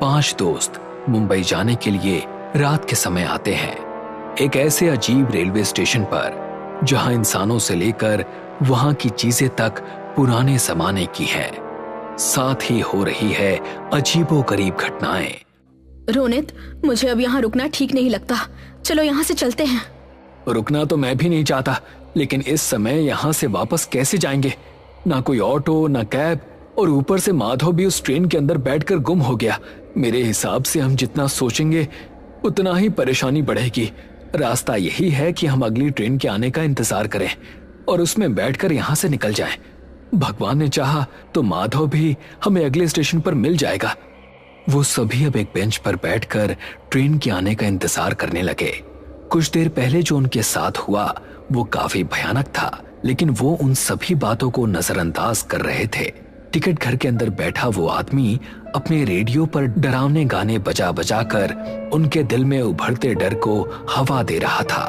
5 दोस्त मुंबई जाने के लिए रात के समय आते हैं, एक ऐसे अजीब रेलवे स्टेशन पर जहां इंसानों से लेकर वहां की चीजें तक पुराने जमाने की हैं। साथ ही हो रही है अजीबोगरीब घटनाएं। रोनित, मुझे अब यहाँ रुकना ठीक नहीं लगता। चलो यहाँ से चलते हैं। रुकना तो मैं भी नहीं चाहता, लेकिन इस समय यहाँ से वापस कैसे जाएंगे? ना कोई ऑटो, ना कैब, और ऊपर से माधव भी उस ट्रेन के अंदर बैठकर गुम हो गया। मेरे हिसाब से हम जितना सोचेंगे उतना ही परेशानी बढ़ेगी। रास्ता यही है कि हम अगली ट्रेन के आने का इंतजार करें और उसमें बैठकर यहाँ से निकल जाएं। भगवान ने चाहा तो माधव भी हमें अगले स्टेशन पर मिल जाएगा। वो सभी अब एक बेंच पर बैठकर ट्रेन के आने का इंतजार करने लगे। कुछ देर पहले जो उनके साथ हुआ वो काफी भयानक था, लेकिन वो उन सभी बातों को नजरअंदाज कर रहे थे। टिकट घर के अंदर बैठा वो आदमी अपने रेडियो पर डरावने गाने बजा बजा कर उनके दिल में उभरते डर को हवा दे रहा था।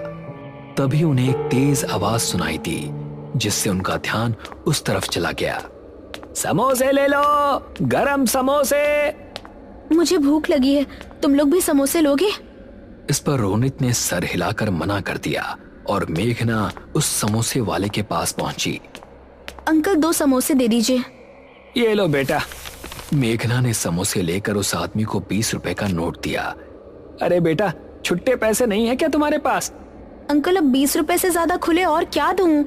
तभी उन्हें एक तेज आवाज सुनाई दी, जिससे उनका ध्यान उस तरफ चला गया। समोसे ले लो, गरम समोसे। मुझे भूख लगी है, तुम लोग भी समोसे लोगे? इस पर रोनित ने सर हिलाकर मना कर दिया और मेघना उस समोसे वाले के पास पहुंची। अंकल 2 समोसे दे दीजिए। ये लो बेटा। मेघना ने समोसे लेकर उस आदमी को 20 रुपए का नोट दिया। अरे बेटा, छुट्टे पैसे नहीं है क्या तुम्हारे पास? अंकल, अब 20 रुपए से ज्यादा खुले और क्या दूं?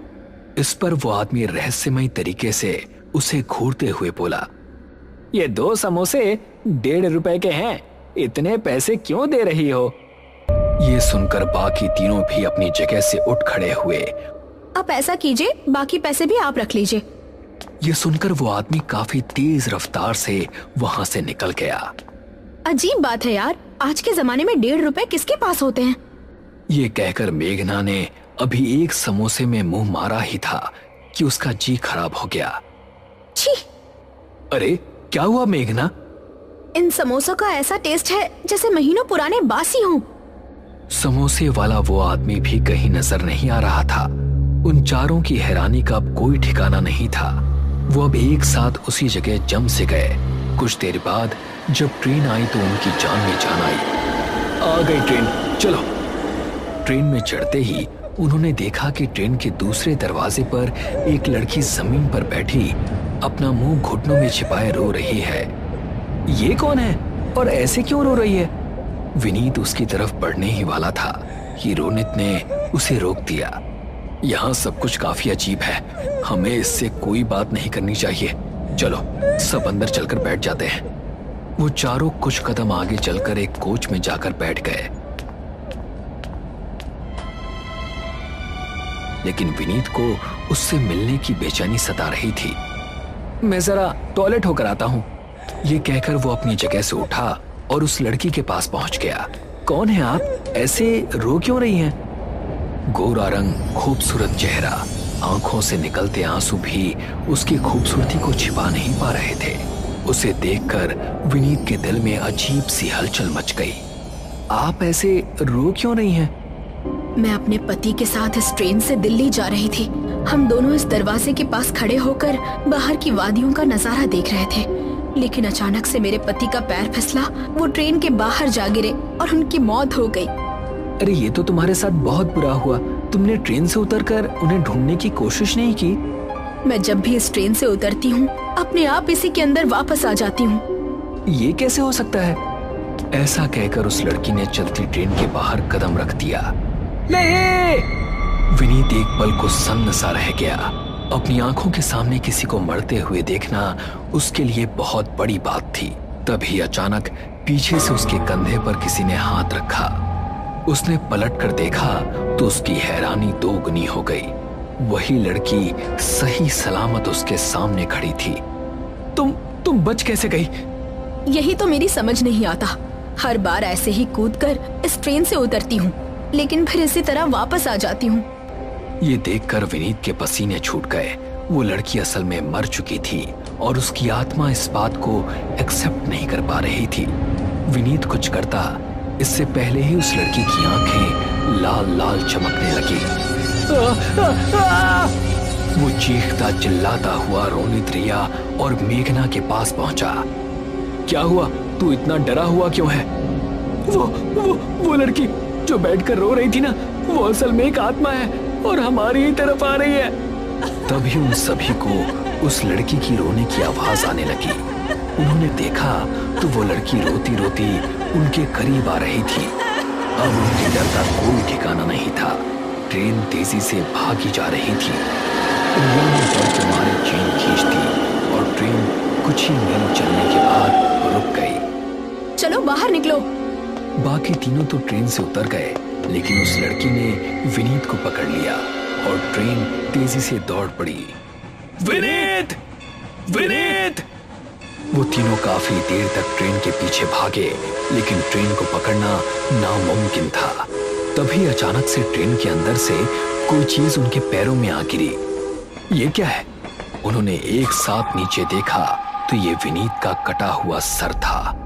इस पर वो आदमी रहस्यमयी तरीके से उसे घूरते हुए बोला, ये 2 समोसे 1.5 रुपए के हैं, इतने पैसे क्यों दे रही हो? ये सुनकर बाकी तीनों भी अपनी जगह से उठ खड़े हुए। आप ऐसा कीजिए, बाकी पैसे भी आप रख लीजिए। ये सुनकर वो आदमी काफी तेज रफ्तार से वहां से निकल गया। अजीब बात है यार, आज के जमाने में 1.5 रुपए किसके पास होते हैं? ये कहकर मेघना ने अभी एक समोसे में मुंह मारा ही था कि उसका जी खराब हो गया। छी! अरे क्या हुआ मेघना? इन समोसों का ऐसा टेस्ट है जैसे महीनों पुराने बासी हों। समोसे वाला वो आदमी भी कहीं नजर नहीं आ रहा था। उन चारों की हैरानी का अब कोई ठिकाना नहीं था। वो अब एक साथ उसी जगह जम से गए। कुछ देर बाद जब ट्रेन आई तो उनकी जान में जान आई। आ गई ट्रेन, चलो। ट्रेन में चढ़ते ही उन्होंने देखा कि ट्रेन के दूसरे दरवाजे पर एक लड़की जमीन पर बैठी अपना मुंह घुटनों में छिपाए रो रही है। ये कौन है और ऐसे क्यों रो रही है? विनीत उसकी तरफ बढ़ने ही वाला था कि रोनित ने उसे रोक दिया। यहाँ सब कुछ काफी अजीब है, हमें इससे कोई बात नहीं करनी चाहिए। चलो सब अंदर चलकर बैठ जाते हैं। वो चारों कुछ कदम आगे चलकर एक कोच में जाकर बैठ गए, लेकिन विनीत को उससे मिलने की बेचैनी सता रही थी। मैं जरा टॉयलेट होकर आता हूँ। ये कहकर वो अपनी जगह से उठा और उस लड़की के पास पहुंच गया। कौन है आप? ऐसे रो क्यों रही हैं? गोरा रंग, खूबसूरत चेहरा, आंखों से निकलते आंसू भी उसकी खूबसूरती को छिपा नहीं पा रहे थे। उसे देखकर विनीत के दिल में अजीब सी हलचल मच गई। आप ऐसे रो क्यों रही हैं? मैं अपने पति के साथ इस ट्रेन से दिल्ली जा रही थी। हम दोनों इस दरवाजे के पास खड़े होकर बाहर की वादियों का नजारा देख रहे थे, लेकिन अचानक से मेरे पति का पैर फिसला, वो ट्रेन के बाहर जा गिरे और उनकी मौत हो गई। अरे ये तो तुम्हारे साथ बहुत बुरा हुआ। तुमने ट्रेन से उतरकर उन्हें ढूंढने की कोशिश नहीं की? मैं जब भी इस ट्रेन से उतरती हूँ अपने आप इसी के अंदर वापस आ जाती हूँ। ये कैसे हो सकता है? ऐसा कहकर उस लड़की ने चलती ट्रेन के बाहर कदम रख दिया। नहीं! विनीत एक पल को सन्न सा रह गया। अपनी आंखों के सामने किसी को मरते हुए देखना उसके लिए बहुत बड़ी बात थी। तभी अचानक पीछे से उसके कंधे पर किसी ने हाथ रखा। उसने पलट कर देखा तो उसकी हैरानी दोगुनी हो गई। वही लड़की सही सलामत उसके सामने खड़ी थी। तुम बच कैसे गई? यही तो मेरी समझ नहीं आता। हर बार ऐसे ही कूदकर इस ट्रेन से उतरती हूँ, लेकिन फिर इसी तरह वापस आ जाती हूँ। ये देखकर विनीत के पसीने छूट गए। वो लड़की असल में मर चुकी थी और उसकी आत्मा इस बात को एक्सेप्ट नहीं कर पा रही थी। विनीत कुछ करता इससे पहले ही उस लड़की की आंखें लाल लाल चमकने लगी। वो चीखता चिल्लाता हुआ रोनित, रिया और मेघना के पास पहुंचा। क्या हुआ? तू इतना डरा हुआ क्यों है? वो लड़की जो बैठकर रो रही थी ना, वो असल में एक आत्मा है और हमारी ही तरफ आ रही है। तभी उन सभी को उस लड़की की रोने की आवाज आने लगी। उन्होंने देखा तो वो लड़की रोती रोती उनके करीब आ रही थी। अब उनके डर का कोई ठिकाना नहीं था। ट्रेन तेजी से भागी जा रही थी। उन्होंने डर के मारे चेन खींच दी और ट्रेन कुछ ही मील चलने के बाद रुक गई। चलो बाहर निकलो। बाकी तीनों तो ट्रेन से उतर गए, लेकिन उस लड़की ने विनीत को पकड़ लिया और ट्रेन तेजी से दौड़ पड़ी। विनीत! विनीत! वो तीनों काफी देर तक ट्रेन के पीछे भागे, लेकिन ट्रेन को पकड़ना नामुमकिन था। तभी अचानक से ट्रेन के अंदर से कोई चीज उनके पैरों में आ गिरी। ये क्या है? उन्होंने एक साथ नीचे देखा तो ये विनीत का कटा हुआ सर था।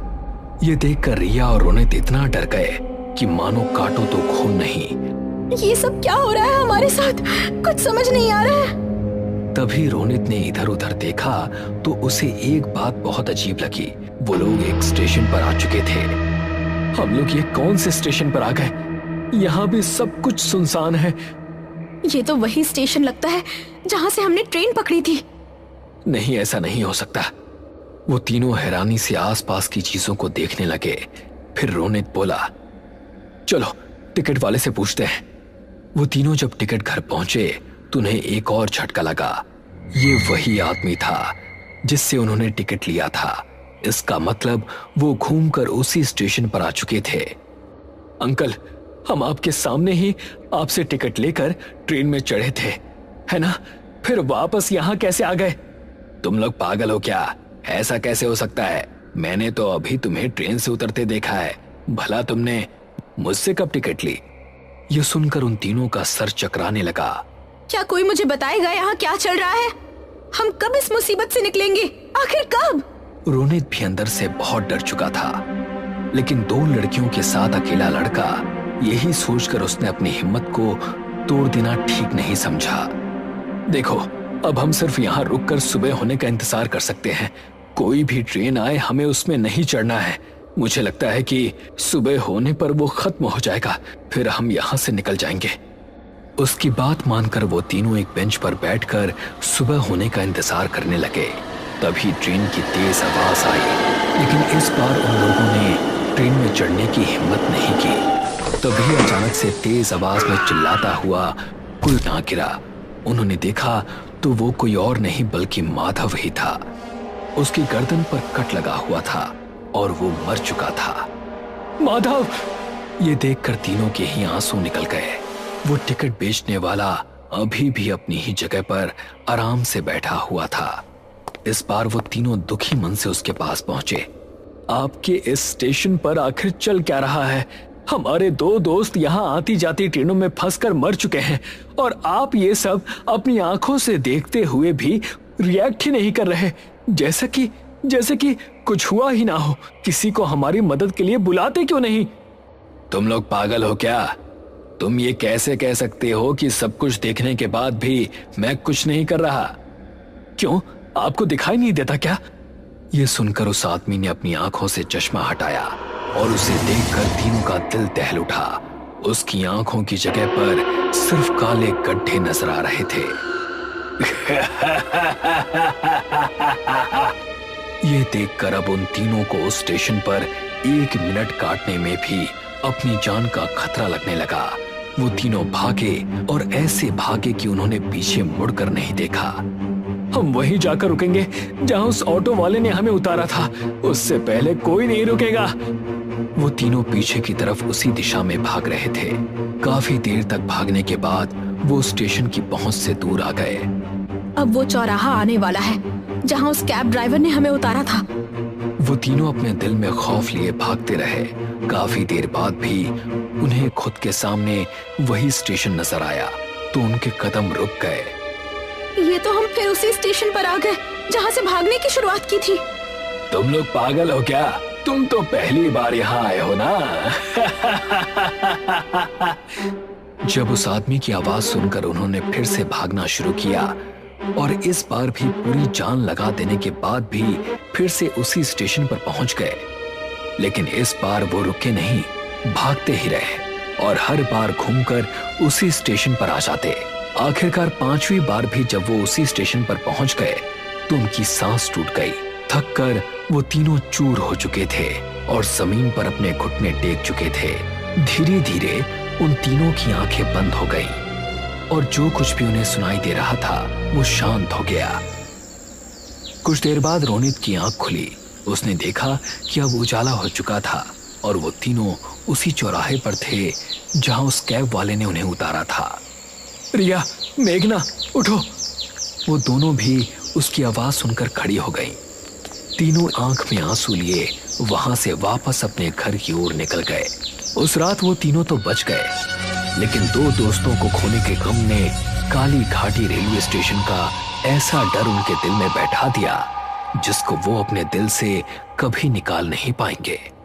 ये देखकर रिया और रोनित इतना डर गए कि मानो काटो तो खून नहीं। ये सब क्या हो रहा है हमारे साथ? कुछ समझ नहीं आ रहा है। तभी रोनित ने इधर उधर देखा तो उसे एक बात बहुत अजीब लगी। वो लोग एक स्टेशन पर आ चुके थे। हम लोग ये कौन से स्टेशन पर आ गए? यहाँ भी सब कुछ सुनसान है। ये तो वही स्टेशन लगता है जहाँ से हमने ट्रेन पकड़ी थी। नहीं, ऐसा नहीं हो सकता। वो तीनों हैरानी से आसपास की चीजों को देखने लगे। फिर रोनित बोला, चलो टिकट वाले से पूछते हैं। वो तीनों जब टिकट घर पहुंचे तो उन्हें एक और झटका लगा। ये वही आदमी था जिससे उन्होंने टिकट लिया था। इसका मतलब वो घूमकर उसी स्टेशन पर आ चुके थे। अंकल, हम आपके सामने ही आपसे टिकट लेकर ट्रेन में चढ़े थे, है ना? फिर वापस यहाँ कैसे आ गए? तुम लोग पागल हो क्या? ऐसा कैसे हो सकता है? मैंने तो अभी तुम्हें ट्रेन से उतरते देखा है। भला तुमने मुझसे कब टिकट ली? ये सुनकर उन तीनों का सर चकराने लगा। क्या कोई मुझे बताएगा यहाँ क्या चल रहा है? हम कब इस मुसीबत से निकलेंगे? आखिर कब? रोनित भी अंदर से बहुत डर चुका था, लेकिन दो लड़कियों के साथ अकेला लड़का, यही सोचकर उसने अपनी हिम्मत को तोड़ देना ठीक नहीं समझा। देखो, अब हम सिर्फ यहाँ रुककर सुबह होने का इंतजार कर सकते हैं। कोई भी ट्रेन आए हमें उसमें नहीं चढ़ना है। मुझे लगता है कि सुबह होने पर वो खत्म हो जाएगा, फिर हम यहाँ से निकल जाएंगे। उसकी बात मानकर वो तीनों एक बेंच पर बैठकर सुबह होने का इंतजार करने लगे। तभी ट्रेन की तेज आवाज आई, लेकिन इस बार उन लोगों ने ट्रेन में चढ़ने की हिम्मत नहीं की। तभी अचानक से तेज आवाज में चिल्लाता हुआ कोई ना गिरा। उन्होंने देखा तो वो कोई और नहीं बल्कि माधव ही था। उसकी गर्दन पर कट लगा हुआ था और वो मर चुका था। माधव! ये देखकर तीनों के ही आंसू निकल गए। वो टिकट बेचने वाला अभी भी अपनी ही जगह पर आराम से बैठा हुआ था। इस बार वो तीनों दुखी मन से उसके पास पहुंचे। आपके इस स्टेशन पर आखिर चल क्या रहा है? हमारे दो दोस्त यहाँ आती जाती ट्रेनों में फंसकर मर चुके हैं और आप ये सब अपनी आंखों से देखते हुए भी रिएक्ट ही नहीं कर रहे, जैसे कि कुछ हुआ ही ना हो। किसी को हमारी मदद के लिए बुलाते क्यों नहीं? तुम लोग पागल हो क्या? तुम ये कैसे कह सकते हो कि सब कुछ देखने के बाद भी मैं कुछ नहीं कर रहा? क्यों, आपको दिखाई नहीं देता क्या? ये सुनकर उस आदमी ने अपनी आंखों से चश्मा हटाया और उसे देखकर तीनों का दिल दहल उठा। उसकी आंखों की जगह पर सिर्फ काले गड्ढे नजर आ रहे थे। ये देखकर अब उन तीनों को उस स्टेशन पर 1 मिनट काटने में भी अपनी जान का खतरा लगने लगा। वो तीनों भागे और ऐसे भागे कि उन्होंने पीछे मुड़कर नहीं देखा। हम वहीं जाकर रुकेंगे जहां उस ऑटो वाले ने हमें उतारा था। उससे पहले कोई नहीं रुकेगा। वो तीनों पीछे की तरफ उसी दिशा में भाग रहे थे। काफी देर तक भागने के बाद वो स्टेशन की पहुंच से दूर आ गए। अब वो चौराहा आने वाला है जहां उस कैब ड्राइवर ने हमें उतारा था। वो तीनों अपने दिल में खौफ लिए भागते रहे। काफी देर बाद भी उन्हें खुद के सामने वही स्टेशन नजर आया तो उनके कदम रुक गए। ये तो हम फिर उसी स्टेशन पर आ गए जहां से भागने की शुरुआत की थी। तुम लोग पागल हो क्या? तुम तो पहली बार यहाँ आए हो ना? जब उस आदमी की आवाज सुनकर उन्होंने फिर से भागना शुरू किया और इस बार भी पूरी जान लगा देने के बाद भी फिर से उसी स्टेशन पर पहुंच गए। लेकिन इस बार वो रुके नहीं, भागते ही रहे और हर बार घूमकर उसी स्टेशन पर आ जाते। आखिरकार 5वीं बार भी जब वो उसी स्टेशन पर पहुंच गए तो उनकी सांस टूट गई। थक कर वो तीनों चूर हो चुके थे और जमीन पर अपने घुटने टेक चुके थे। धीरे धीरे उन तीनों की आंखें बंद हो गईं और जो कुछ भी उन्हें सुनाई दे रहा था वो शांत हो गया। कुछ देर बाद रोनित की आंख खुली। उसने देखा कि अब उजाला हो चुका था और वो तीनों उसी चौराहे पर थे जहां उस कैब वाले ने उन्हें उतारा था। रिया, मेघना, उठो। वो दोनों भी उसकी आवाज सुनकर खड़ी हो गईं। तीनों आंख में आंसू लिए वहां से वापस अपने घर की ओर निकल गए। उस रात वो तीनों तो बच गए, लेकिन 2 दोस्तों को खोने के गम ने काली घाटी रेलवे स्टेशन का ऐसा डर उनके दिल में बैठा दिया जिसको वो अपने दिल से कभी निकाल नहीं पाएंगे।